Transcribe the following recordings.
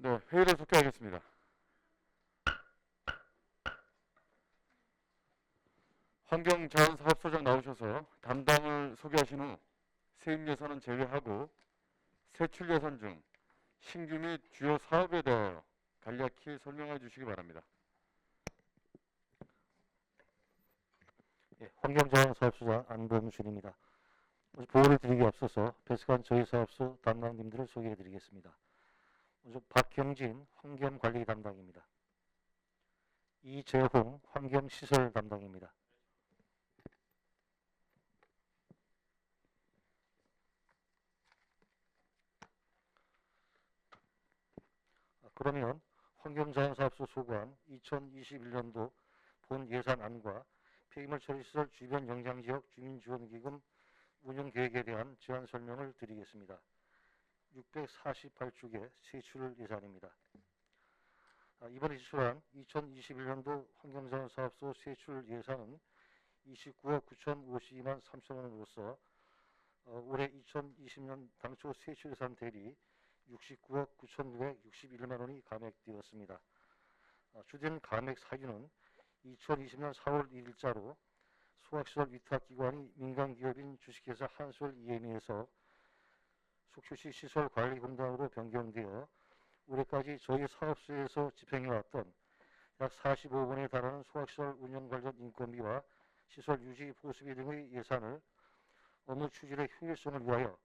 네, 회의를 속개하겠습니다. 환경자원사업소장 나오셔서 담당을 소개하신 후 세입 예산은 제외하고 세출 예산 중 신규 및 주요 사업에 대하여 간략히 설명해 주시기 바랍니다. 예, 환경자원사업소장 안범준입니다. 먼저 보고를 드리기 앞서서 배석한 저희 사업소 담당님들을 소개해 드리겠습니다. 먼저 박경진 환경관리 담당입니다. 이재홍 환경시설 담당입니다. 그러면 환경자원사업소 소관 2021년도 본 예산안과 폐기물 처리시설 주변 영향지역 주민지원기금 운영계획에 대한 제안 설명을 드리겠습니다. 648쪽의 세출 예산입니다. 이번에 지출한 2021년도 환경자원사업소 세출 예산은 29억 9,052만 3천 원으로서 올해 2020년 당초 세출 예산 대비 69억 9,961만 원이 감액되었습니다. 주된 감액 사유는 2020년 4월 1일자로 소학시설 위탁기관이 민간기업인 주식회사 한솔 EM에서 속초시 시설관리공단으로 변경되어 올해까지 저희 사업소에서 집행해왔던 약 45원에 달하는 소학시설 운영 관련 인건비와 시설 유지 보수비 등의 예산을 업무 추진의 효율성을 위하여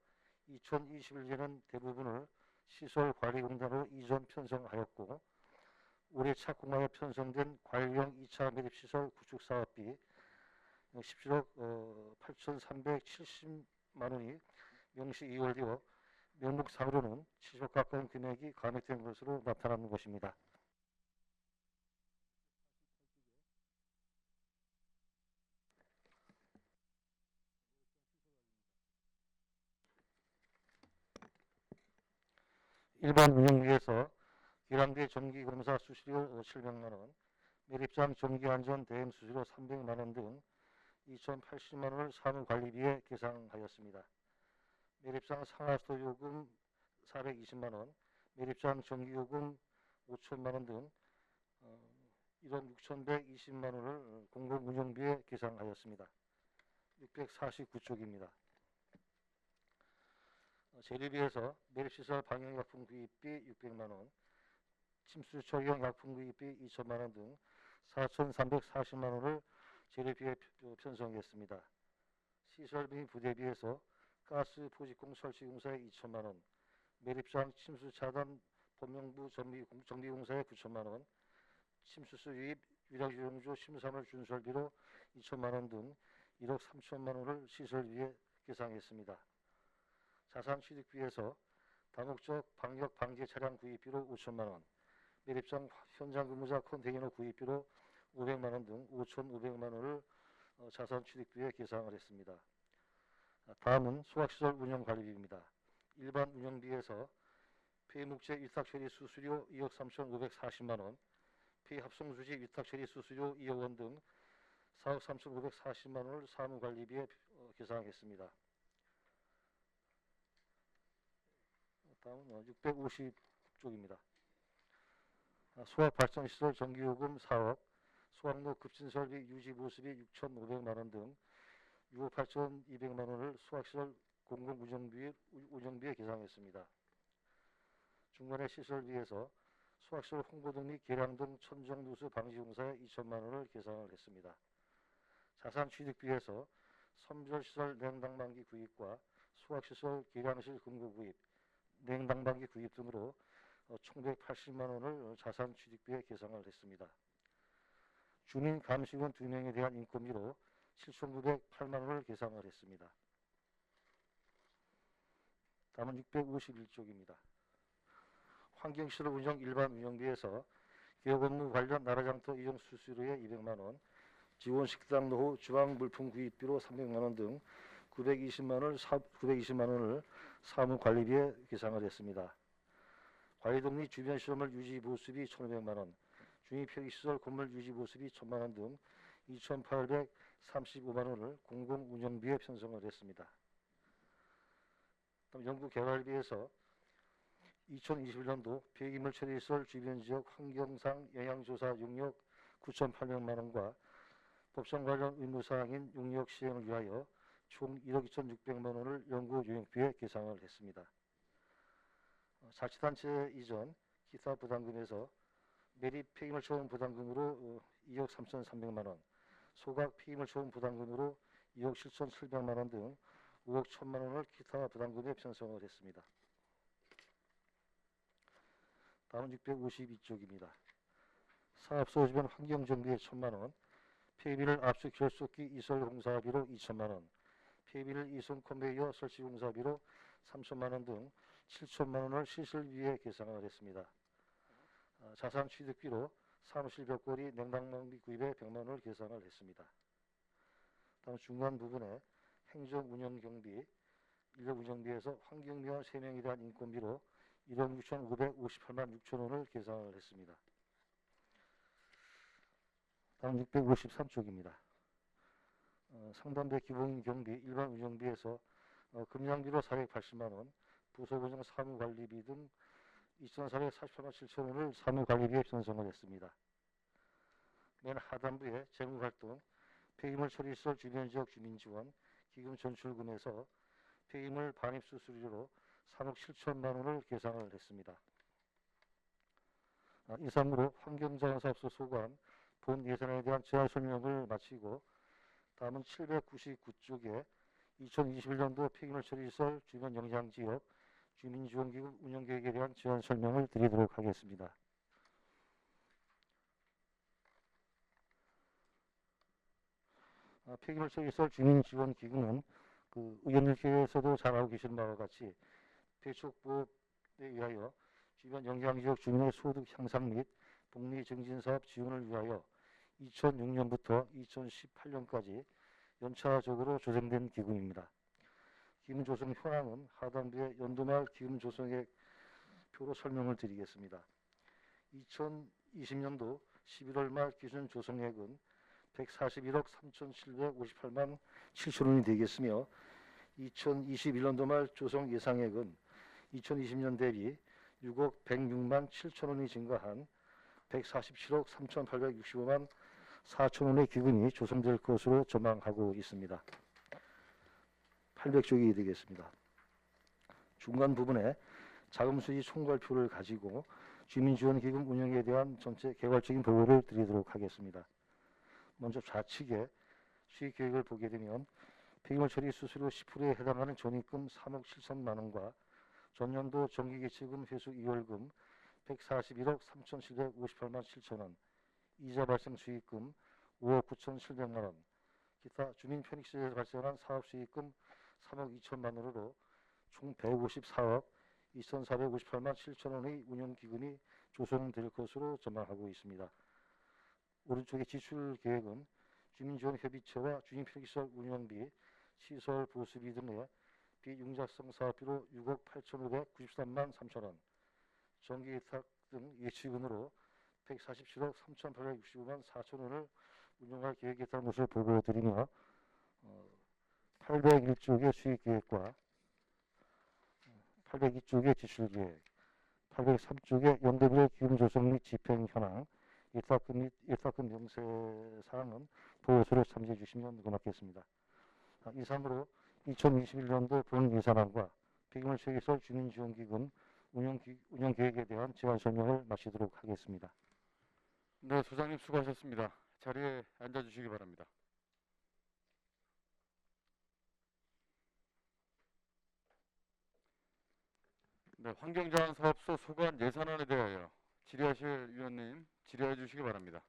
2021년은 대부분을 시설관리공단으로 이전 편성하였고 올해 착공하여 편성된 관리형 2차 매립시설 구축사업비 17억 8,370만 원이 명시 이월되어 명목상으로는 70억 가까운 금액이 감액된 것으로 나타나는 것입니다. 일반 운영비에서 기량대 정기검사 수수료 700만 원, 매립장 정기안전 대행 수수료 300만 원 등 2,080만 원을 사무관리비에 계상하였습니다. 매립장 상하수도 요금 420만 원, 매립장 정기요금 5천만 원 등 1억 6,120만 원을 공공운영비에 계상하였습니다. 649쪽입니다. 재료비에서 매립시설 방역약품 구입비 600만 원, 침수 처리용 약품 구입비 2천만 원 등 4,340만 원을 재료비에 편성했습니다. 시설비 부대비에서 가스 포집공 설치공사에 2천만 원, 매립장 침수 차단 범용부 정비공사에 9천만 원, 침수수 유입 유량유용조 심사물 준설비로 2천만 원 등 1억 3천만 원을 시설비에 계상했습니다. 자산취득비에서 다목적 방역 방제 차량 구입비로 5천만 원, 매립장 현장 근무자 컨테이너 구입비로 500만 원 등 5,500만 원을 자산취득비에 계상을 했습니다. 다음은 소학시설 운영관리비입니다. 일반 운영비에서 폐목재 위탁처리 수수료 2억 3,540만 원, 폐합성수지 위탁처리 수수료 2억 원 등 4억 3,540만 원을 사무관리비에 계상했습니다. 다음은 650쪽입니다. 소학발전시설 전기요금 4억, 소학로 급진설비 유지보수비 6,500만 원 등 6억 8,200만 원을 소학시설 공공운영비에 계상했습니다. 중간에 시설비에서 소학시설 홍보등 및 개량 등 천정누수 방지공사에 2천만 원을 계상을 했습니다. 자산취득비에서 선별시설 냉당방기 구입과 소학시설 개량실 금고 구입, 냉당방기 구입 등으로 총 180만 원을 자산취득비에 계상을 했습니다. 주민감시원 2명에 대한 인건비로 7,908만 원을 계상을 했습니다. 다음은 651쪽입니다. 환경시설 운영 일반 운영비에서 기업 업무 관련 나라장터 이용 수수료에 200만 원, 지원식당 노후 주방물품 구입비로 300만 원 등 920만 원을 사무관리비에 계상을 했습니다. 관리동 및 주변 시설물 유지 보수비 1,500만 원, 중립표기시설 건물 유지 보수비 1,000만 원 등 2,835만 원을 공공운영비에 편성을 했습니다. 연구개발비에서 2021년도 폐기물 처리시설 주변 지역 환경상 영향조사 용역 9,800만 원과 법정 관련 의무사항인 용역 시행을 위하여 총 1억 2,600만 원을 연구 용역비에 계상을 했습니다. 자치단체 이전 기타 부담금에서 매립 폐기물 처분 부담금으로 2억 3,300만 원, 소각 폐기물 처분 부담금으로 2억 7,700만 원 등 5억 1,000만 원을 기타 부담금에 편성을 했습니다. 다음 652쪽입니다. 사업소 주변 환경정비에 1,000만 원, 폐비를 압수 결속기 이설 공사비로 2,000만 원, 폐비를 이송 컨베이어 설치 공사비로 3,000만 원 등 7,000만 원을 시설비에 계상을 했습니다. 자산 취득비로 사무실 벽걸이 냉방망비 구입에 100만 원을 계산을 했습니다. 다음 중간 부분에 행정 운영 경비, 인력 운영비에서 환경미화 3명에 대한 인건비로 1억 6,558만 6천 원을 계산을 했습니다. 다음 653쪽입니다. 상담대 기본 경비 일반 운영비에서 금양비로 480만 원, 부서운영 사무관리비 등 2,448만 7천 원을 사무관리비에 편성을 했습니다. 맨 하단부에 재무활동, 폐기물 처리시설 주변 지역 주민지원, 기금 전출금에서 폐기물 반입수 수수료로 3억 7천만 원을 계상을 했습니다. 이상으로 환경자원사업소 소관 본 예산에 대한 제한 설명을 마치고 다음은 799쪽에 2021년도 폐기물 처리시설 주변 영향지역 주민지원기금 운영계획에 대한 제한 설명을 드리도록 하겠습니다. 폐기물 처리시설 주민지원기금은 의원님께서도 잘 알고 계시는 바와 같이 배축법에 의하여 주변 영향지역 주민의 소득 향상 및 복리 증진 사업 지원을 위하여 2006년부터 2018년까지 연차적으로 조성된 기금입니다. 기금 조성 현황은 하단부에 연도말 기금 조성액 표로 설명을 드리겠습니다. 2020년도 11월 말 기준 조성액은 141억 3,758만 7천 원이 되겠으며 2021년도 말 조성 예상액은 2020년 대비 6억 106만 7천 원이 증가한 147억 3,865만 4천 원의 기금이 조성될 것으로 전망하고 있습니다. 800쪽이 되겠습니다. 중간 부분에 자금수지 총괄표를 가지고 주민지원기금 운영에 대한 전체 개괄적인 보고를 드리도록 하겠습니다. 먼저 좌측에 수익계획을 보게 되면 폐기물 처리 수수료 10%에 해당하는 전입금 3억 7천만 원과 전년도 정기기치금 회수 이월금 141억 3,758만 7천 원, 이자 발생 수익금 5억 9,700만 원, 기타 주민 편익시에서 발생한 사업수익금 3억 2천만 원으로 총 154억 2,458만 7천 원의 운영기금이 조성될 것으로 전망하고 있습니다. 오른쪽의 지출계획은 주민지원협의체와 주민편익시설 운영비, 시설 보수비 등의 비융자성 사업비로 6억 8,593만 3천 원, 정기예탁 등 예치금으로 147억 3,865만 4천 원을 운용할 계획이었다는 것을 보고드리며 801쪽의 수익계획과 802쪽의 지출계획, 803쪽의 연도별 기금 조성 및 집행 현황, 예탁금 및 예탁금 명세 사항은 보고서를 참조해 주시면 고맙겠습니다. 이상으로 2021년도 본 예산안과 폐기물 처리시설 주민지원기금 운영계획에 대한 제안 설명을 마치도록 하겠습니다. 네, 소장님 수고하셨습니다. 자리에 앉아주시기 바랍니다. 네, 환경자원사업소 소관 예산안에 대하여 질의하실 위원님 질의해 주시기 바랍니다.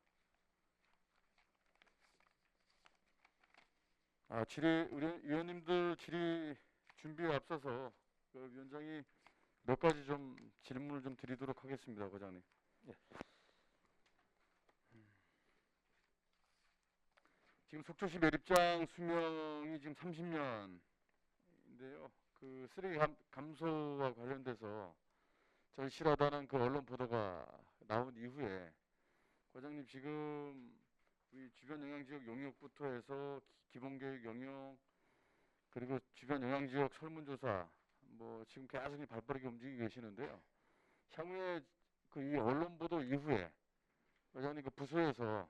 우리 위원님들 질의 준비에 앞서서 위원장이 몇 가지 좀 질문을 좀 드리도록 하겠습니다, 과장님. 예. 지금 속초시 매립장 수명이 지금 30년인데요. 그 쓰레기 감소와 관련돼서 절실하다는 그 언론 보도가 나온 이후에 과장님 지금 우리 주변 영향지역 용역부터 해서 기본계획 용역 그리고 주변 영향지역 설문조사 뭐 지금 계속 발빠르게 움직이고 계시는데요. 향후에 그 이 언론 보도 이후에 회장님 그 부서에서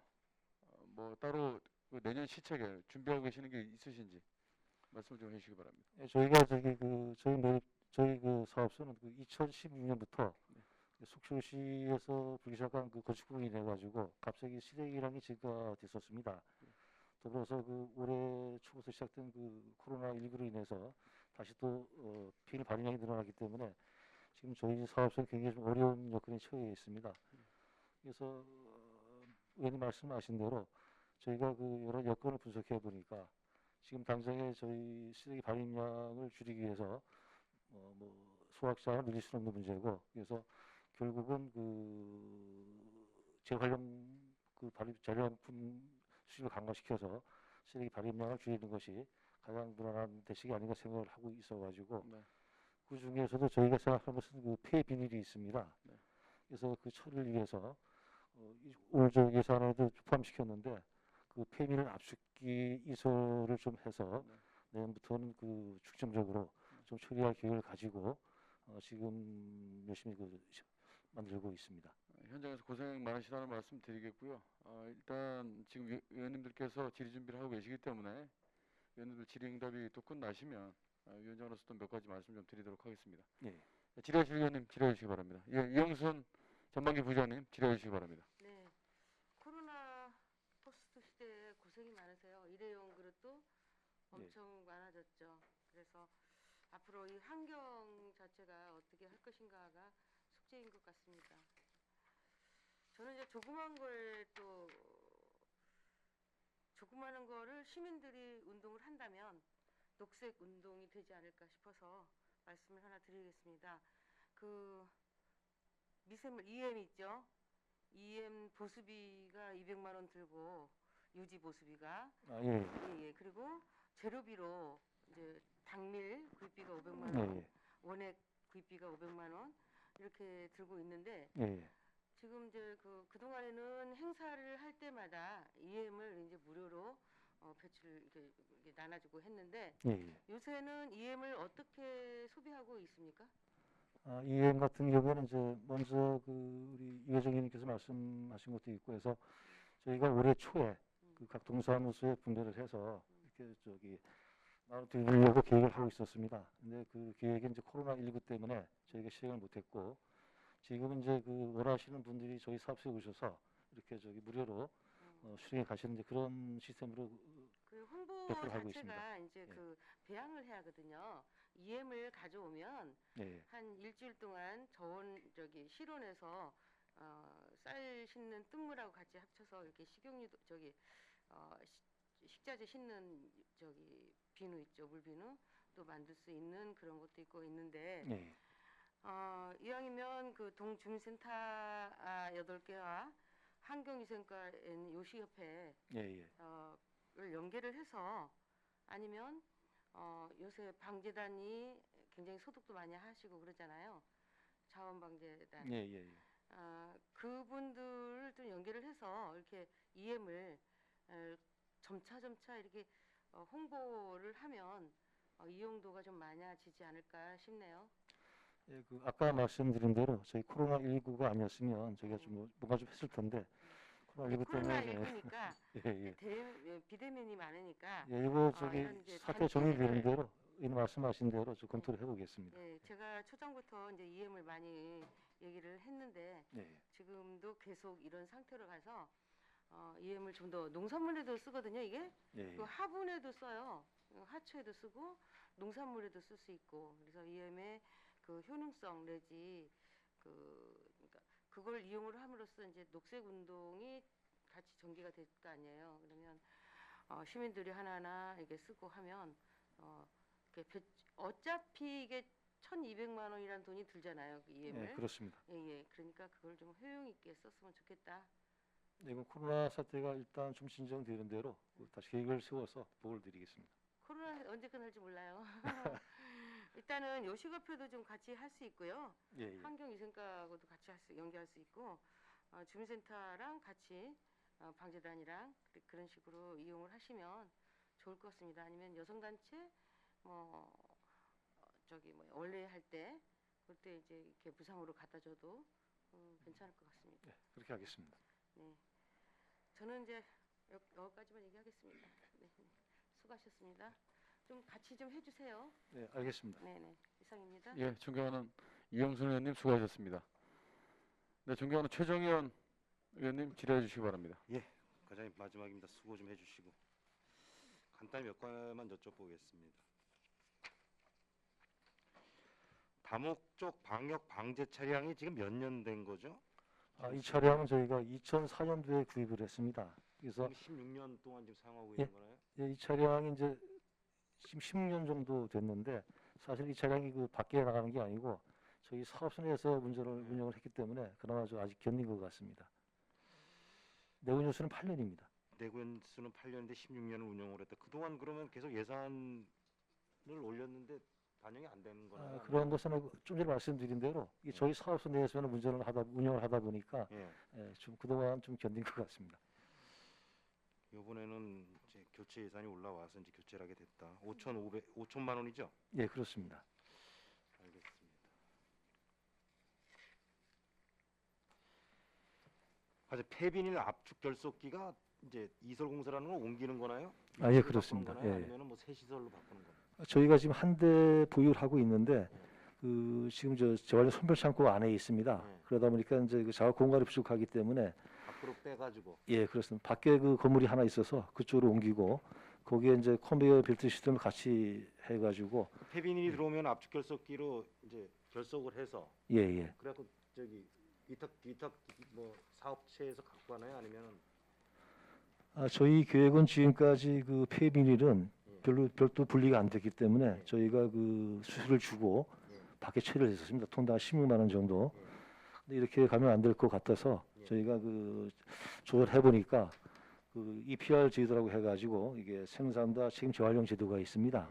뭐 따로 그 내년 시책에 준비하고 계시는 게 있으신지 말씀 좀 해주시기 바랍니다. 예, 저희가 저희 그 사업소는 그 2016년부터 속초시에서 불기시작한 그 건축부로 인해 가지고 갑자기 실행이랑이 증가됐었습니다. 더불어서 그 올해 초부터 시작된 그 코로나19로 인해서 다시 또 피해 발생량이 늘어나기 때문에 지금 저희 사업소는 굉장히 좀 어려운 여건에 처해 있습니다. 그래서 의원님 말씀하신 대로 저희가 그 여러 여건을 분석해 보니까 지금 당장에 저희 쓰레기 발행량을 줄이기 위해서 뭐 소각장을 늘릴 수는 없는 문제고, 그래서 결국은 그 재활용 그 재활용품 수요를 강화시켜서 쓰레기 발행량을 줄이는 것이 가장 무난한 대책이 아닌가 생각을 하고 있어가지고, 네. 그 중에서도 저희가 생각하는 것은 그 폐 비닐이 있습니다. 네. 그래서 그 처리를 위해서 오늘 저 예산에도 포함시켰는데 그 폐비닐 압축기 이설을 좀 해서 네. 내년부터는 그 중점적으로 좀 처리할 계획을 가지고 지금 열심히 만들고 있습니다. 현장에서 고생 많으시다는 말씀 드리겠고요. 일단 지금 위원님들께서 질의 준비를 하고 계시기 때문에 위원님들 질의응답이 또 끝나시면 위원장으로서 또 몇 가지 말씀 좀 드리도록 하겠습니다. 예. 질의하실 위원님 질의해 주시기 바랍니다. 예, 이영순 전반기 부장님 질의해 주시기 바랍니다. 네, 코로나 포스트 시대에 고생이 많으세요. 일회용 그릇도 엄청 많아졌죠. 그래서 앞으로 이 환경 자체가 어떻게 할 것인가가 숙제인 것 같습니다. 저는 이제 조그마한 거를 시민들이 운동을 한다면 녹색 운동이 되지 않을까 싶어서 말씀을 하나 드리겠습니다. 그 미세물 EM 있죠? EM 보수비가 200만 원 들고 유지 보수비가 예. 예. 그리고 재료비로 이제 당밀 구입비가 500만 예. 원, 예. 원액 구입비가 500만 원 이렇게 들고 있는데 예. 지금 이제 그동안에는 행사를 할 때마다 EM을 이제 무료로 배치를 이렇게 나눠주고 했는데 예. 요새는 EM을 어떻게 소비하고 있습니까? EM 같은 경우에는 이제 먼저 그 우리 이 회장님께서 말씀하신 것도 있고 해서 저희가 올해 초에 그 각 동사무소에 분배를 해서 이렇게 나눠드리려고 계획을 하고 있었습니다. 근데 그 계획이 이제 코로나19 때문에 저희가 실행을 못했고, 지금은 이제 그 원하시는 분들이 저희 사업소에 오셔서 이렇게 무료로 수령해 가시는 그런 시스템으로 그 홍보 배포를 하고 있습니다. 자체가 이제 예. 그 배양을 해야 하거든요. EM을 가져오면 네. 한 일주일 동안 실온에서 쌀 씻는 뜬물하고 같이 합쳐서 이렇게 식용유도 식자재 씻는 비누 있죠, 물비누 또 만들 수 있는 그런 것도 있고 있는데 네. 이왕이면 그 동주민센터 8개와 환경위생과 요시협회 예. 예. 를 연계를 해서 아니면 요새 방재단이 굉장히 소득도 많이 하시고 그러잖아요. 자원방재단. 예. 예. 그분들을 좀 연계를 해서 이렇게 EM을 점차 이렇게 홍보를 하면 이용도가 좀 많아지지 않을까 싶네요. 예, 그 아까 말씀드린 대로 저희 코로나19가 아니었으면 저희가 좀 뭔가 좀 했을 텐데 코로나19 때문에 코로나19니까 예. 비대면이 많으니까 예, 이거 이런 이제 사태 정리되는 단계들을 대로 이 말씀하신 대로 좀 검토를 해보겠습니다. 네, 제가 초장부터 이제 EM을 많이 얘기를 했는데 네. 지금도 계속 이런 상태로 가서 EM을 좀 더 농산물에도 쓰거든요. 이게 예. 그 화분에도 써요. 하초에도 쓰고 농산물에도 쓸 수 있고 그래서 EM의 그 효능성 내지 그러니까 그걸 이용을 함으로써 이제 녹색 운동이 같이 전개가 될 거 아니에요. 그러면 시민들이 하나하나 이렇게 쓰고 하면 어차피 이게 1,200만 원이라는 돈이 들잖아요. 그 EM을. 예, 그렇습니다. 예. 그러니까 그걸 좀 효용 있게 썼으면 좋겠다. 네, 이번 코로나 사태가 일단 좀 진정되는 대로 다시 계획을 세워서 보고를 드리겠습니다. 코로나 언제 끝날지 몰라요. 일단은 요식업회도 좀 같이 할 수 있고요. 예. 환경위생과하고도 같이 연계할 수 있고 주민센터랑 같이 방재단이랑 그런 식으로 이용을 하시면 좋을 것 같습니다. 아니면 여성단체 원래 할 때 그럴 때 이제 이렇게 무상으로 갖다 줘도 괜찮을 것 같습니다. 그렇게 하겠습니다. 네. 저는 이제 여기까지만 얘기하겠습니다. 네. 수고하셨습니다. 좀 같이 좀 해주세요. 네, 알겠습니다. 네네. 이상입니다. 예, 존경하는 이영순 의원님 수고하셨습니다. 네, 존경하는 최정의원 의원님 질의해 주시기 바랍니다. 과장님 마지막입니다. 수고 좀 해주시고 간단히 몇 가지만 여쭤보겠습니다. 다목적 방역 방제 차량이 지금 몇 년 된 거죠? 이 차량은 저희가 2004년도에 구입을 했습니다. 그래서 16년 동안 지금 사용하고 예. 있는 거나요? 이 차량이 이제 지금 16년 정도 됐는데 사실 이 차량이 그 밖에 나가는 게 아니고 저희 사업소 내에서 운영을 했기 때문에 그나마 좀 아직 견딘 것 같습니다. 내운연수는 8년입니다. 내구연수는 8년인데 16년을 운영을 했다. 그동안 그러면 계속 예산을 올렸는데 반영이 안 되는 거나요? 그런 것은 좀 전에 말씀드린 대로 이 저희 사업소 내에서는 운영을 하다 보니까 예. 좀 그동안 좀 견딘 것 같습니다. 이번에는 이제 교체 예산이 올라와서 이제 교체를 하게 됐다. 5천만 원이죠? 예, 그렇습니다. 알겠습니다. 아주 폐비닐 압축 결속기가 이제 이설 공사라는 걸 옮기는 거나요? 예, 위치를 그렇습니다. 바꾸는 거나요? 예. 아니면은 뭐 새 시설로 바꾸는 거나요? 저희가 지금 한 대 보유를 하고 있는데 지금 저 재활용 선별 창고 안에 있습니다. 네. 그러다 보니까 이제 그 작업 공간이 부족하기 때문에 밖으로 빼가지고 예, 그렇습니다. 밖에 그 건물이 하나 있어서 그쪽으로 옮기고 거기에 이제 컨베이어 벨트 시스템을 같이 해가지고 폐비닐이 들어오면 압축 결속기로 이제 결속을 해서 예, 예. 그래갖고 저기 위탁 뭐 사업체에서 갖고 가나요? 아니면은 저희 계획은 지금까지 그 폐비닐은 별도 분리가 안 됐기 때문에 예. 저희가 그 수수료를 주고 예. 밖에 처리를 했었습니다. 통당 16만 원 정도. 예. 근데 이렇게 가면 안 될 것 같아서 예. 저희가 그 조절해 보니까 그 EPR 제도라고 해가지고 이게 생산자 책임 재활용 제도가 있습니다.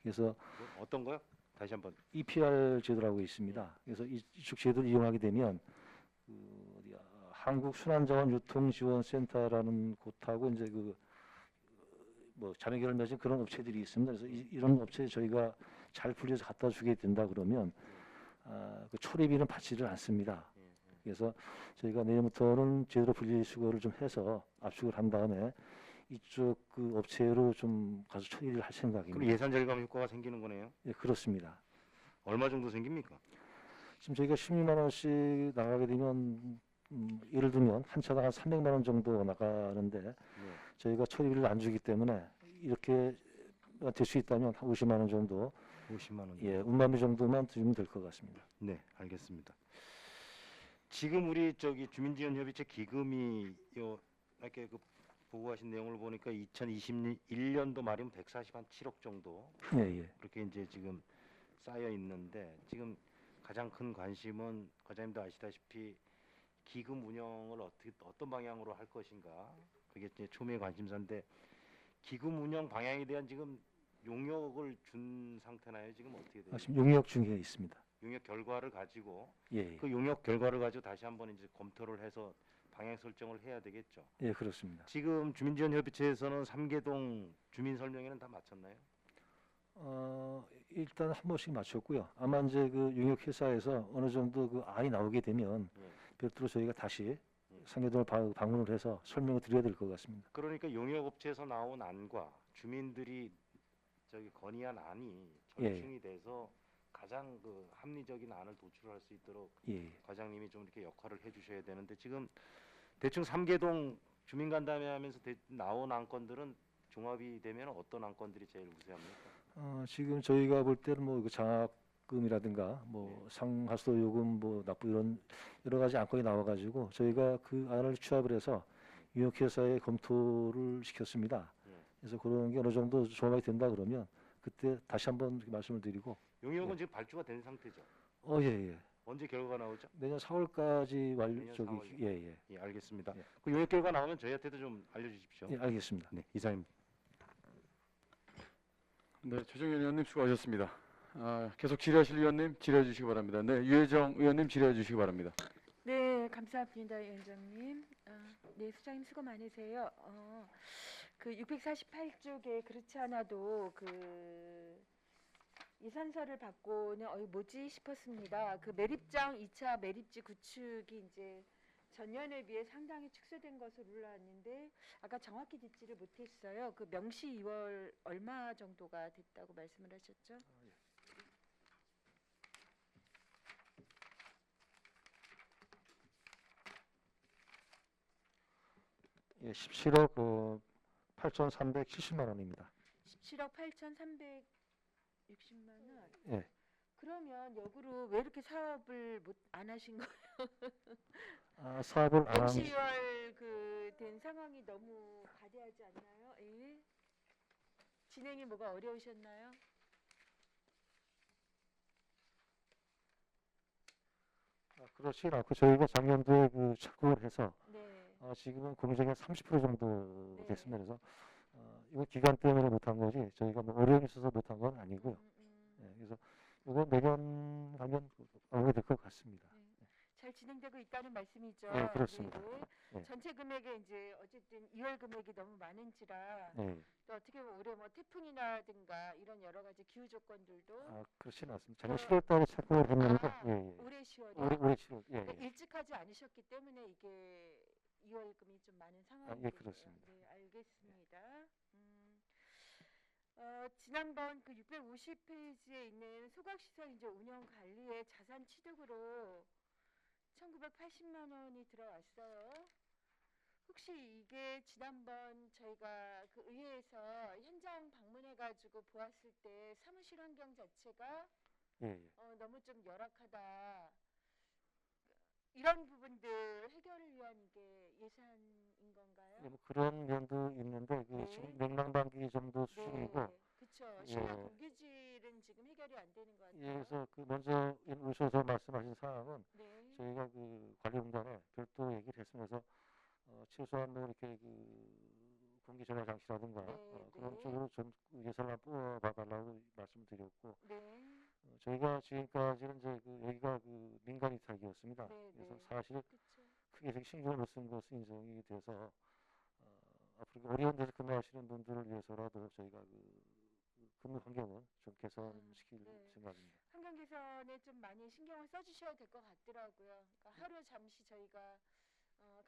그래서 뭐 어떤 거요? 다시 한번. EPR 제도라고 있습니다. 그래서 이쪽 제도를 이용하게 되면 그 어디야, 한국순환자원유통지원센터라는 곳하고 이제 그 뭐 자매결을 맺은 그런 업체들이 있습니다. 그래서 이런 업체에 저희가 잘 분리해서 갖다 주게 된다 그러면 그 처리비는 받지를 않습니다. 그래서 저희가 내년부터는 제대로 분리 수거를 좀 해서 압축을 한 다음에 이쪽 그 업체로 좀 가서 처리를 할 그럼 생각입니다. 예산 절감 효과가 생기는 거네요. 예, 그렇습니다. 얼마 정도 생깁니까? 지금 저희가 16만 원씩 나가게 되면 예를 들면 한 차당 한 300만 원 정도 나가는데 저희가 처리비를 안 주기 때문에 이렇게 될 수 있다면 한 50만 원 정도 50만 원. 예, 운반비 정도만 주면 될 것 같습니다. 네, 알겠습니다. 지금 우리 저기 주민지원협의체 기금이 이렇게 그 보고하신 내용을 보니까 2021년도 말이면 147억 정도 예, 예. 그렇게 이제 지금 쌓여 있는데 지금 가장 큰 관심은 과장님도 아시다시피 기금 운영을 어떤 방향으로 할 것인가 그게 이제 초미의 관심사인데 기금 운영 방향에 대한 지금 용역을 준 상태나요? 지금 어떻게 돼요? 지금 용역 중에 있습니다. 용역 결과를 가지고 예, 예. 그 용역 결과를 가지고 다시 한번 이제 검토를 해서 방향 설정을 해야 되겠죠. 예, 그렇습니다. 지금 주민지원협의체에서는 3개동 주민 설명회는 다 마쳤나요? 일단 한 번씩 마쳤고요. 아마 이제 그 용역 회사에서 어느 정도 그 안이 나오게 되면 별도로 저희가 다시 상계동을 방문을 해서 설명을 드려야 될 것 같습니다. 그러니까 용역업체에서 나온 안과 주민들이 저기 건의한 안이 예. 절충이 돼서 가장 그 합리적인 안을 도출할 수 있도록 예. 과장님이 좀 이렇게 역할을 해주셔야 되는데 지금 대충 3개동 주민 간담회 하면서 나온 안건들은 종합이 되면 어떤 안건들이 제일 우세합니까? 지금 저희가 볼 때는 뭐 그 장학금이라든가 뭐 상하수도 요금 뭐 납부 이런 여러 가지 안건이 나와가지고 저희가 그 안을 취합을 해서 용역회사에 검토를 시켰습니다. 그래서 그런 게 어느 정도 조합이 된다 그러면 그때 다시 한번 말씀을 드리고. 용역은 지금 발주가 된 상태죠. 예, 예. 언제 결과가 나오죠? 내년 4월까지 내년 4월. 예, 예. 예, 알겠습니다. 예. 그 용역 결과 나오면 저희한테도 좀 알려주십시오. 예, 알겠습니다. 네, 이상입니다. 네, 최정현 의원님 수고하셨습니다. 계속 질의하실 의원님 질의해 주시기 바랍니다. 네, 유혜정 의원님 질의해 주시기 바랍니다. 네, 감사합니다, 위원장님. 네, 수장님 수고 많으세요. 그 648쪽에 그렇지 않아도 그 예산서를 받고는 뭐지 싶었습니다. 그 매립장 2차 매립지 구축이 이제 전년에 비해 상당히 축소된 것으로 올라왔는데 아까 정확히 듣지를 못했어요. 그 명시 2월 얼마 정도가 됐다고 말씀을 하셨죠? 예, 17억 8,370만 원입니다. 17억 8,360만 원. 예. 그러면 역으로 왜 이렇게 사업을 안 하신 거예요? 사업을 안 명시 한 2월 된 상황이 너무 가대하지 않나요? 예? 진행이 뭐가 어려우셨나요? 그렇진 않고 저희가 작년도에 착공을 해서 네. 지금은 공정이 한 30% 정도 네. 됐습니다. 그래서 이거 기간 때문에 못한 거지 저희가 뭐 어려움이 있어서 못한 건 아니고요. 예, 그래서 이거 내년 가면 어려될 것 같습니다. 네. 잘 진행되고 있다는 말씀이죠. 예, 그렇습니다. 네, 네. 예. 전체 금액에 이제 어쨌든 2월 금액이 너무 많은지라 예. 또 어떻게 보면 올해 뭐 태풍이라든가 이런 여러 가지 기후 조건들도 그렇진 않습니다. 작년 10월 달에 착공을 했는데 예, 예. 올해 10월에 올해 7월 예, 그러니까 예. 일찍 하지 않으셨기 때문에 이게 2월금이 좀 많은 예, 상황이에요. 그렇습니다. 네, 알겠습니다. 지난번 그 650페이지에 있는 소각시설 이제 운영 관리의 자산 취득으로 1,980만 원이 들어왔어요. 혹시 이게 지난번 저희가 그 의회에서 현장 방문해가지고 보았을 때 사무실 환경 자체가 예, 예. 너무 좀 열악하다. 이런 부분들 해결을 위한 이게 예산인 건가요? 예, 뭐 그런 면도 있는데 네. 지금 냉난방기 정도 수준이고 네, 그렇죠. 예. 실내 공기질은 지금 해결이 안 되는 것 같아요. 예, 그래서 먼저 오셔서 말씀하신 사항은 네, 저희가 관리공단에 별도 얘기를 했으면서 최소한 뭐 이렇게 공기정화 장치라든가 네, 그런 네. 쪽으로 좀 예산을 뽑아달라고 말씀드렸고 네, 저희가 지금까지는 이제 여기가 민간 위탁이었습니다. 네, 그래서 네. 사실 그렇죠. 크게 신경을 못 쓴 것은 인정이 돼서 앞으로 어려운 데서 근무하시는 분들을 위해서라도 저희가 근무 환경은 좀 개선시킬 네. 생각입니다. 환경 개선에 좀 많이 신경을 써주셔야 될 것 같더라고요. 그러니까 하루 잠시 저희가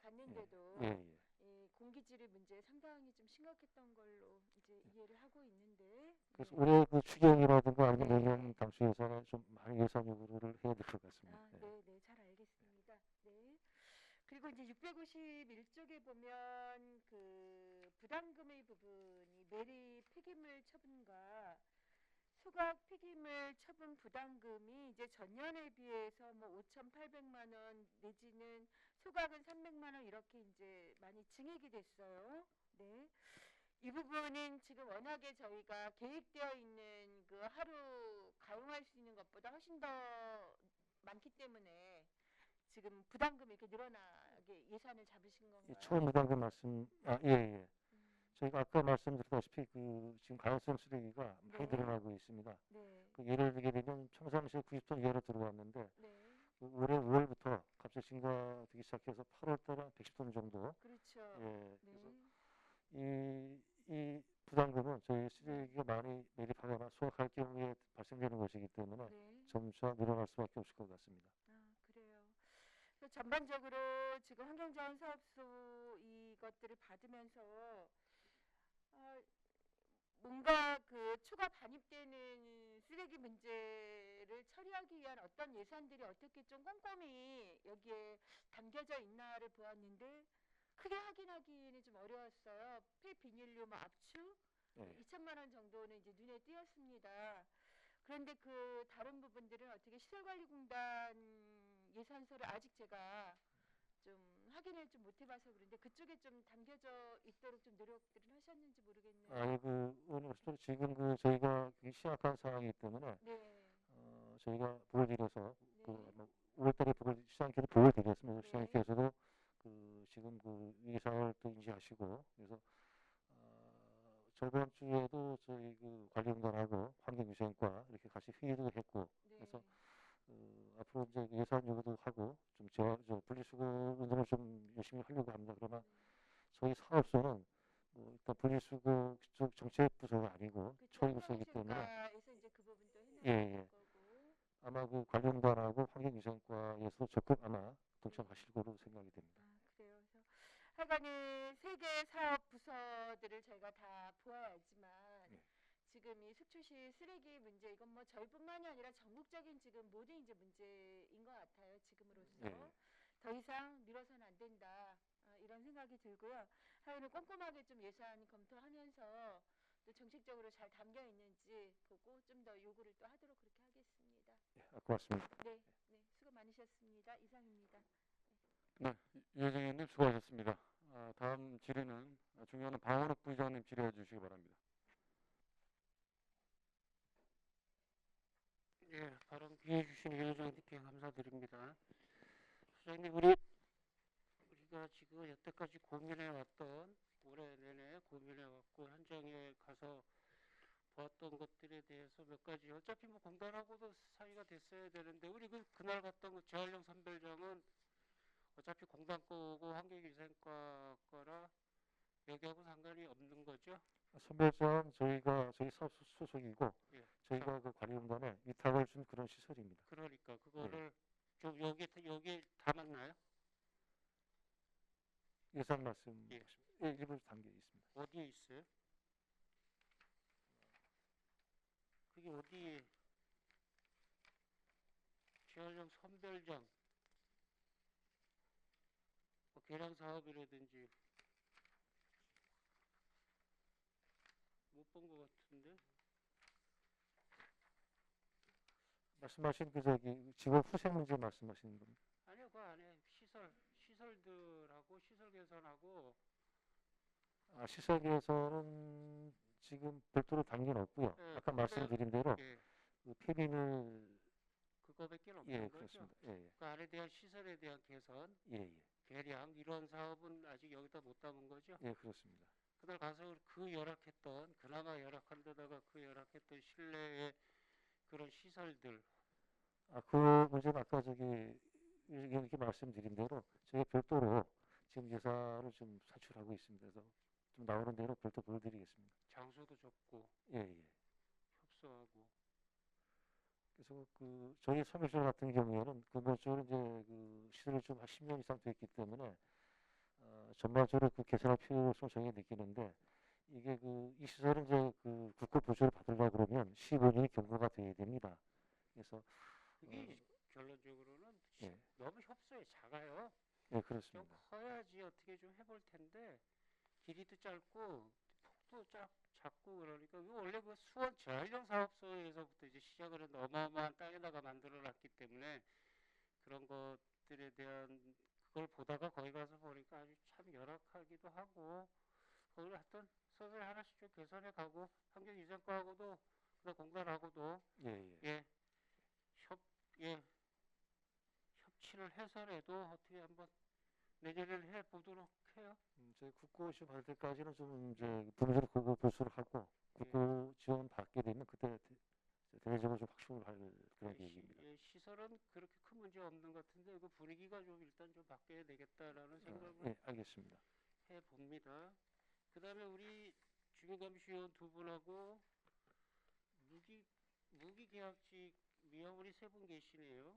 갔는데도 예, 예. 이 공기질의 문제 상당히 좀 심각했던 걸로 이제 이해를 하고 있는데. 그래서 네. 올해 추경이라든가 아니면 네. 내년 당시 예산에 좀 많이 예산 요구를 해야 될 것 같습니다. 예. 네, 네, 잘 알겠습니다. 네. 그리고 이제 651쪽에 보면 그 부담금의 부분이 매립 폐기물 처분과 소각 폐기물 처분 부담금이 이제 전년에 비해서 뭐 5,800만 원 내지는 소각은 300만 원 이렇게 이제 많이 증액이 됐어요. 네. 이 부분은 지금 워낙에 저희가 계획되어 있는 그 하루 가용할 수 있는 것보다 훨씬 더 많기 때문에 지금 부담금이 이렇게 늘어나게 예산을 잡으신 건가요? 처음 부담금 말씀, 예, 예. 저희가 아까 말씀드렸다시피 지금 가연성 쓰레기가 많이 네. 늘어나고 있습니다. 네. 예를 들게 되면 평상시에 90톤 이하로 들어왔는데 네. 올해 5월부터 갑자기 증가되기 시작해서 8월 달에 110톤 정도. 그렇죠. 예. 네. 그래서 이 부담금은 저희 쓰레기가 많이 매립하거나 수확할 경우에 발생되는 것이기 때문에 네. 점차 늘어날 수밖에 없을 것 같습니다. 그래요. 그래서 전반적으로 지금 환경자원사업소 이것들을 받으면서 뭔가 그 추가 반입되는 쓰레기 문제를 처리하기 위한 어떤 예산들이 어떻게 좀 꼼꼼히 여기에 담겨져 있나를 보았는데 크게 확인하기는 좀 어려웠어요. 폐비닐류 압축 네. 2천만 원 정도는 이제 눈에 띄었습니다. 그런데 그 다른 부분들은 어떻게 시설관리공단 예산서를 아직 제가 좀 확인을 좀 못 해봐서 그런데 그쪽에 좀 담겨져 있도록 좀 노력들을 하셨는지 모르겠네요. 오늘 지금 저희가 시약한 상황이기 때문에 네. 저희가 보고 드려서 네. 5월달에 시장께서 보고 드렸습니다. 네. 시장께서도 지금 예상을 또 인지하시고 그래서 저번 주에도 저희 관리공단하고 환경위생과 이렇게 같이 회의도 했고 네. 그래서 앞으로 이제 예산 요구도 하고 좀 분리수거 운동을 좀 열심히 하려고 합니다. 그러나 저희 사업소는 일단 분리수거 쪽 정책 부서가 아니고 그쵸. 처리 부서이기 때문에 환경부서에서 이제 그 부분도 해놔야 예, 예. 거고. 아마 그 관련단하고 환경위생과에서 적극 아마 동참하실 거로 생각이 됩니다. 아, 그래요. 그래서 하여간에 세 개 사업 부서들을 저희가 다 보아야지만 예. 지금 이 속초시 쓰레기 문제 이건 뭐 저희뿐만이 아니라 전국적인 지금 모든 이제 문제인 것 같아요. 지금으로서 예. 더 이상 미뤄서는 안 된다. 이런 생각이 들고요. 하여간 꼼꼼하게 좀 예산 검토하면서 또 정책적으로 잘 담겨 있는지 보고 좀 더 요구를 또 하도록 그렇게 하겠습니다. 예, 고맙습니다. 네, 네, 수고 많으셨습니다. 이상입니다. 네, 유혜정 의원님 수고하셨습니다. 다음 질의는 중요한 방원욱 부의장님 질의해 주시기 바랍니다. 예, 발언 기회 주신 위원장님께 감사드립니다. 소장님, 우리가 지금 여태까지 고민해 왔던 올해 내내 고민해 왔고 현장에 가서 보았던 것들에 대해서 몇 가지 어차피 뭐 공단하고도 사이가 됐어야 되는데 우리 그날 갔던 그 재활용 선별장은 어차피 공단 거고 환경위생과 거라 여기하고 상관이 없는 거죠? 선별장 저희가 저희 사업 소속이고 예. 저희가 그 관리공단에 위탁을 준 그런 시설입니다. 그러니까 그거를 좀 여기에 담았나요? 예산 말씀 예. 예, 일부 담겨 있습니다. 어디에 있어요? 그게 어디에 재활용 선별장 뭐 개량 사업이라든지 못 본 것 같은데 말씀하신 그 저기 지원 후생 문제 말씀하시는 겁니다. 아니요 그 안에 시설들하고 시설 개선하고 시설 개선은 지금 별도로 당긴 없고요. 예, 아까 말씀드린 대로 예 그 폐비를 그거밖에 없는 예, 거죠. 그렇습니다. 예, 예. 그 안에 대한 시설에 대한 개선 예, 예. 개량 이런 사업은 아직 여기다 못 담은 거죠. 예, 그렇습니다. 그날 가서 그 열악했던 그나마 열악한 데다가 그 열악했던 실내의 그런 시설들 그 문제는 아까 저기 이렇게 말씀드린 대로 저희가 별도로 지금 예산을 좀 사출하고 있습니다. 그래서 좀 나오는 대로 별도 보여드리겠습니다. 장소도 좁고 예, 예. 협소하고 그래서 그 저희 사무실 같은 경우에는 근본적으로 이제 그 시설이 좀 한 10년 이상 됐기 때문에 전반적으로 그 개선할 필요성을 저희가 느끼는데 이게 그 이 시설은 이제 그 국고 보조를 받으려 그러면 15년이 경과가 돼야 됩니다. 그래서 그게 결론적으로는 예. 너무 협소해 작아요. 예, 좀 그렇습니다. 커야지 어떻게 좀 해볼 텐데 길이도 짧고 폭도 작고 그러니까 이거 원래 그 수원 재활용 사업소에서부터 이제 시작을 했는데 어마어마한 땅에다가 만들어놨기 때문에 그런 것들에 대한 그걸 보다가 거기 가서 보니까 아주 참 열악하기도 하고 거기를 하여튼 서서히 하나씩 좀 개선해 가고 환경위생과하고도 그다음 공단하고도 예, 예. 예, 예, 협치를 해서라도 어떻게 한번 내년에는 해보도록 해요. 저희 국고 지원 받을 때까지는 좀 이제 분들이 그거 보수를 하고 국고 지원 받게 되면 그때 대외적으로 좀 확충을 할 그런 계획입니다. 예, 시설은 그렇게 큰 문제 없는 것 같은데 그 분위기가 좀 일단 좀 바뀌어야 되겠다라는 생각을 예, 알겠습니다. 해봅니다. 그 다음에 우리 주민감시위원 두 분하고 무기계약직 미화원이 세 분 계시네요.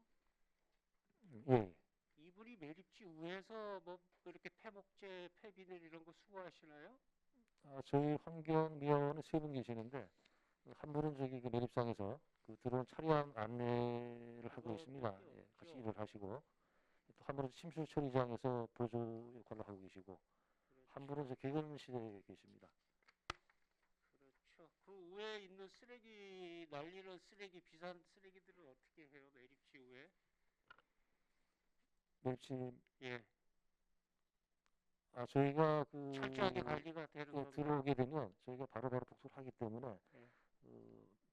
예. 이분이 매립지 우에서 뭐 이렇게 폐목재, 폐비닐 이런 거 수거하시나요? 저희 환경미화원은 세 분 계시는데 한 분은 저기 그 매립상에서 그 들어온 차량 안내를 하고 있습니다. 예, 같이 일을 하시고 또 한 분은 침수 처리장에서 보조 역할을 하고 계시고 한 분은 저 개근실에 계십니다. 그렇죠. 그 우에 있는 쓰레기 날리는 쓰레기 비싼 쓰레기들을 어떻게 해요? 매립지 우에? 매립지 예. 저희가 그 철저하게 관리가 되는 예, 건가요? 들어오게 되면 저희가 바로바로 복수를 하기 때문에 예.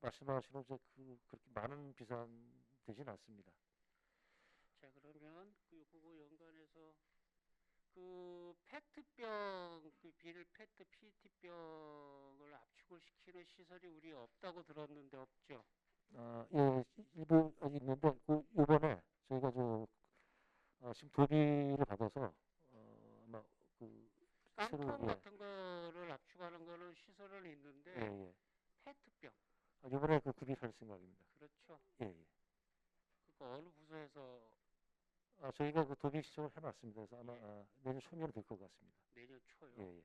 말씀하시는 이제 그렇게 많은 비산되진 않습니다. 자 그러면 그거 연관해서 그 페트병 그 비닐 페트 PET병을 압축을 시키는 시설이 우리 없다고 들었는데 없죠? 예, 일부 아직 있는데 이번에 저희가 지금 도비를 받아서 아마 새로 깡통 같은 거를 압축하는 거는 시설은 있는데 예. 페트병 이번에 구비할 생각입니다. 그렇죠. 그렇죠. 예, 예. 그거 어느 부서에서 저희가 그 도백 시청을 해놨습니다. 그래서 아마 예. 내년 초면 될 것 같습니다. 내년 초요. 예, 예.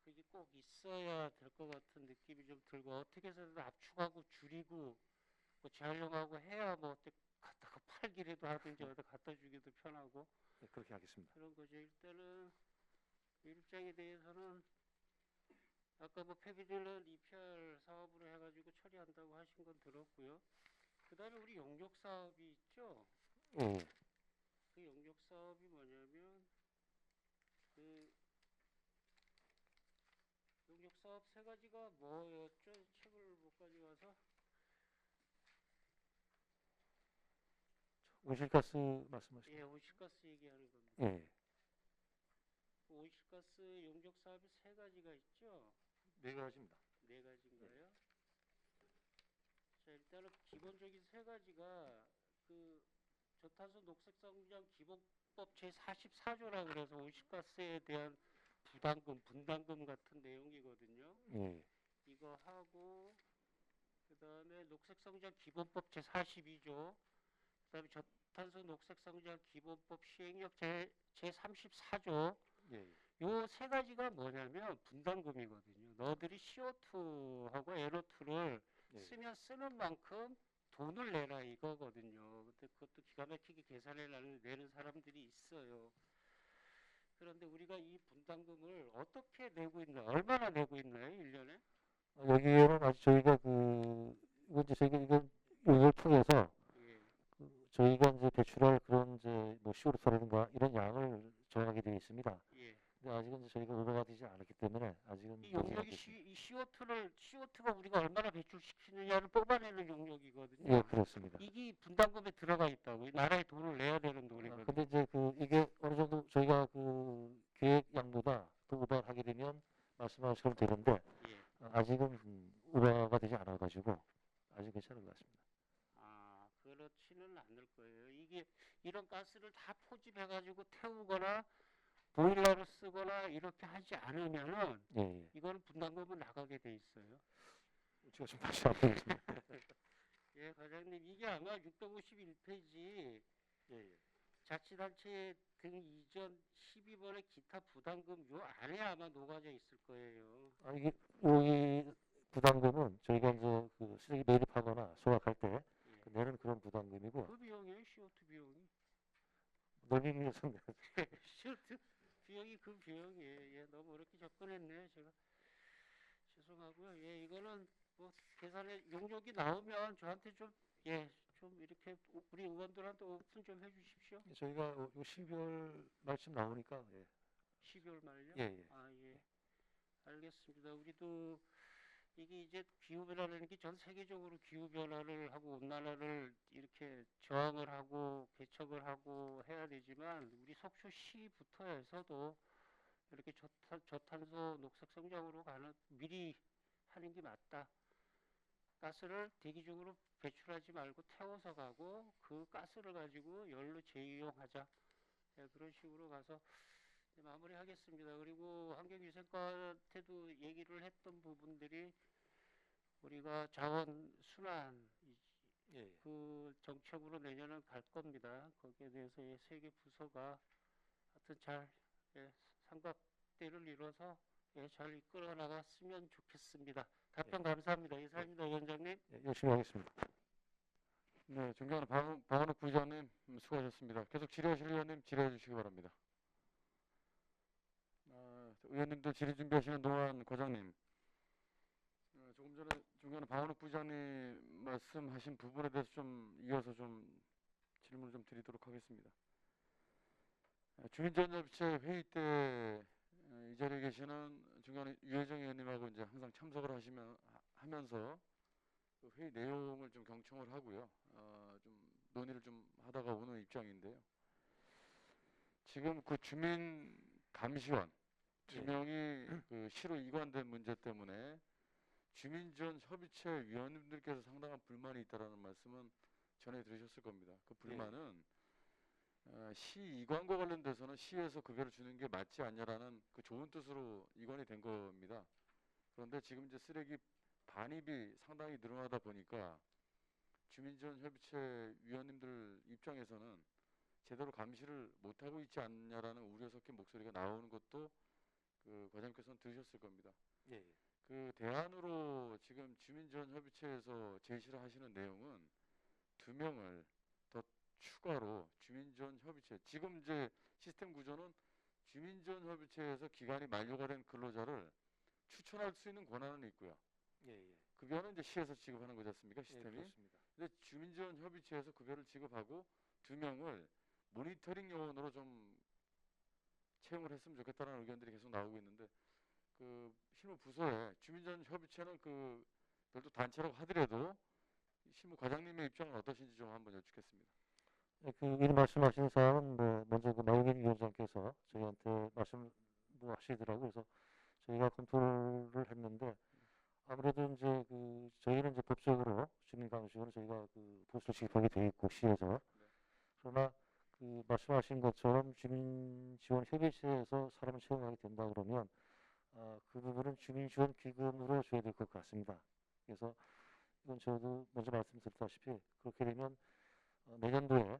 그게 꼭 있어야 될 것 같은 느낌이 좀 들고 어떻게 해서든 압축하고 줄이고 뭐 재활용하고 해야 뭐 어떻게 갖다가 팔기라도 하든지 어디 갖다 주기도 편하고 네, 그렇게 하겠습니다. 그런 거죠. 일단은 이 입장에 대해서는 아까 뭐 폐기질은 입찰 사업으로 해가지고 처리한다고 하신 건 들었고요. 그다음에 우리 용역 사업이 있죠. 예, 예. 그 용역 사업이 뭐냐면 그 용역 사업 세 가지가 뭐였죠? 책을 못 가져와서 온실가스 말씀하시죠? 예, 온실가스 얘기하는 겁니다. 예, 그 온실가스 용역 사업이 세 가지가 있죠. 네 가지입니다. 네 가지인가요? 자, 일단은 기본적인 세 가지가 그 저탄소 녹색성장 기본법 제44조라 그래서 온실가스에 대한 부담금, 분담금 같은 내용이거든요. 예, 이거 하고 그다음에 녹색성장 기본법 제42조, 그다음에 저탄소 녹색성장 기본법 시행령 제34조. 예, 예. 요 세 가지가 뭐냐면 분담금이거든요. 너들이 CO2하고 NO2를 예. 쓰면 쓰는 만큼 돈을 내라 이거거든요. 근데 그것도 기가 막히게 계산해 내는 사람들이 있어요. 그런데 우리가 이 분담금을 어떻게 내고 있나, 얼마나 내고 있나요, 1년에? 여기에는 아직 저희가 이건 이제 저희가 이걸 통해서 예. 저희가 이제 배출할 그런 이제 뭐 CO2라든가 이런 양을 정하게 되어 있습니다. 예. 근데 아직은 이제 저희가 의뢰가 되지 않았기 때문에 아직은 이 얘기는 용역이 않겠습니다. 이 CO2가 우리가 얼마나 배출시키느냐를 뽑아내는 용역이거든요. 예, 그렇습니다. 이게 분담금에 들어가 있다고. 이 나라에 돈을 내야 되는 돈이거든요. 근데 이제 이게 어느 정도 저희가 계획 양보다 더 오버하게 되면 말씀하신 대로 되는데 예. 아직은 오버가 되지 않아가지고 아직 괜찮은 것 같습니다. 아, 그렇지는 않을 거예요. 이게 이런 가스를 다 포집해가지고 태우거나 보일러를 쓰거나 이렇게 하지 않으면은 예, 예. 이거는 분담금은 나가게 돼 있어요. 제가 좀 다시 한번 보겠습니다. 예, 과장님, 이게 아마 651페이지 예, 예. 자치단체 등 이전 12번의 기타 부담금 요 안에 아마 녹아져 있을 거예요. 이게 이 부담금은 저희가 이제 쓰레기 매립하거나 소각할 때 예. 내는 그런 부담금이고 그 비용이에요, CO2 비용이. 넓이면서 CO2 비용이 그 비용이에요. 예, 너무 어렵게 접근했네요, 제가. 죄송하고요. 예, 이거는 뭐 계산에 용역이 나오면 저한테 좀 이렇게 우리 의원들한테 오픈 좀 해주십시오. 저희가 요 12월 말쯤 나오니까 12월 말요? 예, 예. 아, 예. 알겠습니다. 우리도 이게 이제 기후변화라는 게 전 세계적으로 기후변화를 하고 온난화를 이렇게 저항을 하고 개척을 하고 해야 되지만 우리 속초시부터 해서도 이렇게 저탄소 녹색 성장으로 가는 미리 하는 게 맞다. 가스를 대기 중으로 배출하지 말고 태워서 가고 그 가스를 가지고 연료 재이용하자. 네, 그런 식으로 가서 마무리하겠습니다. 그리고 환경위생과한테도 얘기를 했던 부분들이 우리가 자원 순환 예, 예. 그 정책으로 내년은 갈 겁니다. 거기에 대해서 세 개 부서가 하여튼 잘 삼각대를 이뤄서 잘 이끌어 나갔으면 좋겠습니다. 답변 감사합니다. 이상입니다, 위원장님. 예, 열심히 하겠습니다. 네, 존경하는 박원욱 부의장님 수고하셨습니다. 계속 질의하실 의원님 질의해 주시기 바랍니다. 의원님들 질의 준비하시는 동안 과장님, 조금 전에 존경하는 박원욱 부의장님 말씀하신 부분에 대해서 좀 이어서 좀 질문을 좀 드리도록 하겠습니다. 주민전협체 회의 때 이 자리에 계시는 존경하는 유혜정 의원님하고 이제 항상 참석을 하면서 그 회의 내용을 좀 경청을 하고요. 좀 논의를 좀 하다가 오는 입장인데요. 지금 그 주민 감시원 두 명이 그 시로 이관된 문제 때문에 주민지원 협의체 위원님들께서 상당한 불만이 있다라는 말씀은 전해 들으셨을 겁니다. 그 불만은 시 이관과 관련돼서는 시에서 급여를 주는 게 맞지 않냐라는 그 좋은 뜻으로 이관이 된 겁니다. 그런데 지금 이제 쓰레기 반입이 상당히 늘어나다 보니까 주민지원협의체 위원님들 입장에서는 제대로 감시를 못하고 있지 않냐라는 우려 섞인 목소리가 나오는 것도 그 과장님께서는 들으셨을 겁니다. 예, 예. 그 대안으로 지금 주민지원협의체에서 제시를 하시는 내용은 2명을 더 추가로 주민지원협의체, 지금 이제 시스템 구조는 주민지원협의체에서 기간이 만료가 된 근로자를 추천할 수 있는 권한은 있고요. 예, 예. 급여는 이제 시에서 지급하는 거지 않습니까? 예, 시스템이. 그렇습니다. 근데 주민지원협의체에서 급여를 지급하고 2명을 모니터링 요원으로 좀 채용을 했으면 좋겠다는 의견들이 계속 나오고 있는데, 그 실무 부서에 주민지원협의체는 그 별도 단체라고 하더라도 실무 과장님의 입장은 어떠신지 좀 한번 여쭙겠습니다. 예, 그 미리 말씀하신 사항은 뭐 먼저 그 마용인 위원장께서 저희한테 말씀 뭐 하시더라고요. 그래서 저희가 검토를 했는데 아무래도 이제 그 저희는 이제 법적으로 주민감시원을 저희가 그 보수를 지급하게 돼 있고 시에서, 그러나 그 말씀하신 것처럼 주민지원협의체에서 사람을 채용하게 된다 그러면 그 부분은 주민지원기금으로 줘야 될 것 같습니다. 그래서 이건 저도 먼저 말씀드렸다시피 그렇게 되면 내년도에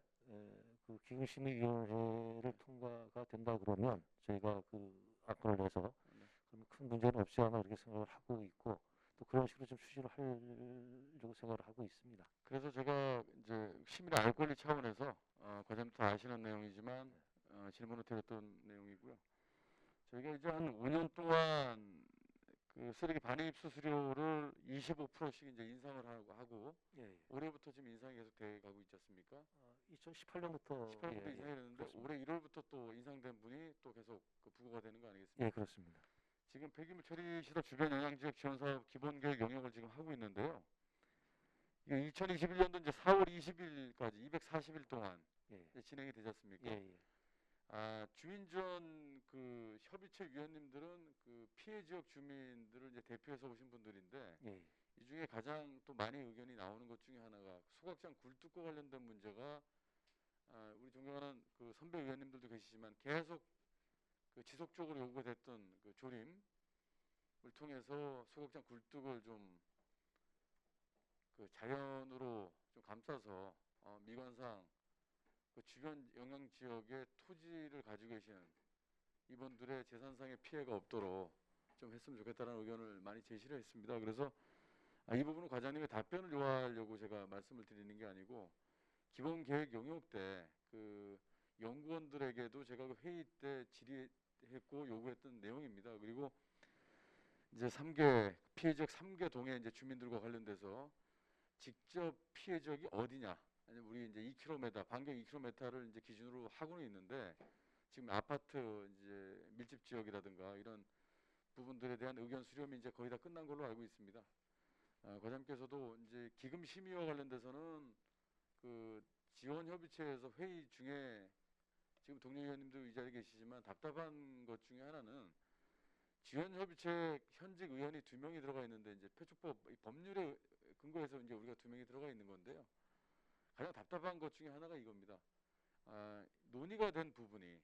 그 기금심의위원회를 통과가 된다 그러면 저희가 그 안건을 내서 그러면 큰 문제는 없지 않나 그렇게 생각을 하고 있고, 또 그런 식으로 좀 추진을 하려고 생각을 하고 있습니다. 그래서 제가 이제 시민의 알 권리 차원에서 과장님 다 아시는 내용이지만 질문을 드렸던 내용이고요. 저희가 이제 한 5년 동안 그 쓰레기 반입 수수료를 25%씩 이제 인상을 하고 예, 예. 올해부터 지금 인상이 계속 돼 가고 있지 않습니까? 2018년부터 18년부터 예, 인상이 됐는데 그렇습니다. 올해 1월부터 또 인상된 분이 또 계속 그 부과가 되는 거 아니겠습니까? 예, 그렇습니다. 지금 폐기물 처리 시설 주변 영향지역 지원 사업 기본 계획 영역을 지금 하고 있는데요. 이게 2021년도 이제 4월 20일까지 240일 동안 예, 이제 진행이 되지 않습니까? 예, 예. 주민지원 그 협의체 위원님들은 그 피해 지역 주민들을 이제 대표해서 오신 분들인데, 예, 이 중에 가장 또 많이 의견이 나오는 것 중에 하나가 소각장 굴뚝과 관련된 문제가, 우리 존경하는 그 선배 의원님들도 계시지만 계속 그 지속적으로 요구가 됐던 그 조림을 통해서 소각장 굴뚝을 좀 그 자연으로 좀 감싸서 미관상 그 주변 영향 지역의 토지를 가지고 계시는 이분들의 재산상의 피해가 없도록 좀 했으면 좋겠다는 의견을 많이 제시를 했습니다. 그래서 이 부분은 과장님의 답변을 요하려고 제가 말씀을 드리는 게 아니고, 기본 계획 용역 때 그 연구원들에게도 제가 그 회의 때 질의했고 요구했던 내용입니다. 그리고 이제 3개 피해 지역 3개 동의 이제 주민들과 관련돼서 직접 피해 지역이 어디냐, 아니면 우리 이제 2km 반경 2km를 이제 기준으로 하고는 있는데, 지금 아파트 이제 밀집 지역이라든가 이런 부분들에 대한 의견 수렴이 이제 거의 다 끝난 걸로 알고 있습니다. 과장님께서도 이제 기금 심의와 관련돼서는 그 지원협의체에서 회의 중에 지금 동료 의원님도 이 자리에 계시지만 답답한 것 중에 하나는, 지원협의체 현직 의원이 2명이 들어가 있는데 이제 표준법 법률에 근거해서 이제 우리가 2명이 들어가 있는 건데요. 가장 답답한 것 중에 하나가 이겁니다. 논의가 된 부분이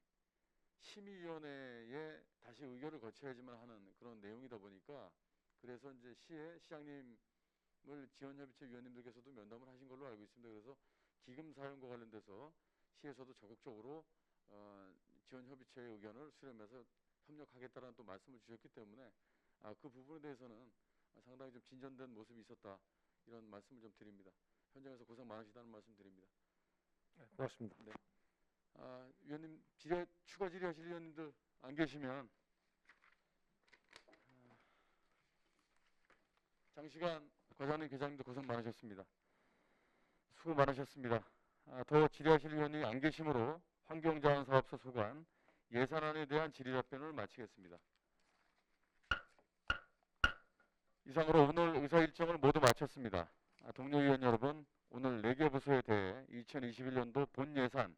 심의위원회에 다시 의결을 거쳐야지만 하는 그런 내용이다 보니까, 그래서 이제 시에 시장님을 지원협의체 위원님들께서도 면담을 하신 걸로 알고 있습니다. 그래서 기금 사용과 관련돼서 시에서도 적극적으로 지원협의체의 의견을 수렴해서 협력하겠다라는 또 말씀을 주셨기 때문에 그 부분에 대해서는 상당히 좀 진전된 모습이 있었다, 이런 말씀을 좀 드립니다. 현장에서 고생 많으시다는 말씀 드립니다. 네, 고맙습니다. 네. 위원님 추가 질의하실 위원님들 안 계시면 장시간 과장님, 계장님도 고생 많으셨습니다. 수고 많으셨습니다. 더 질의하실 위원이 안 계시므로 환경자원사업소 소관 예산안에 대한 질의 답변을 마치겠습니다. 이상으로 오늘 의사 일정을 모두 마쳤습니다. 동료 위원 여러분, 오늘 4개 부서에 대해 2021년도 본 예산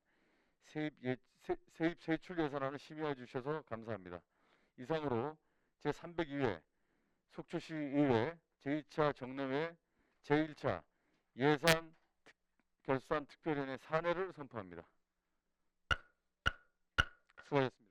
세입 세출 예산안을 심의해 주셔서 감사합니다. 이상으로 제302회 속초시의회 제2차 정례회 제1차 예산 결산 특별위원회 사내를 선포합니다. 수고하셨습니다.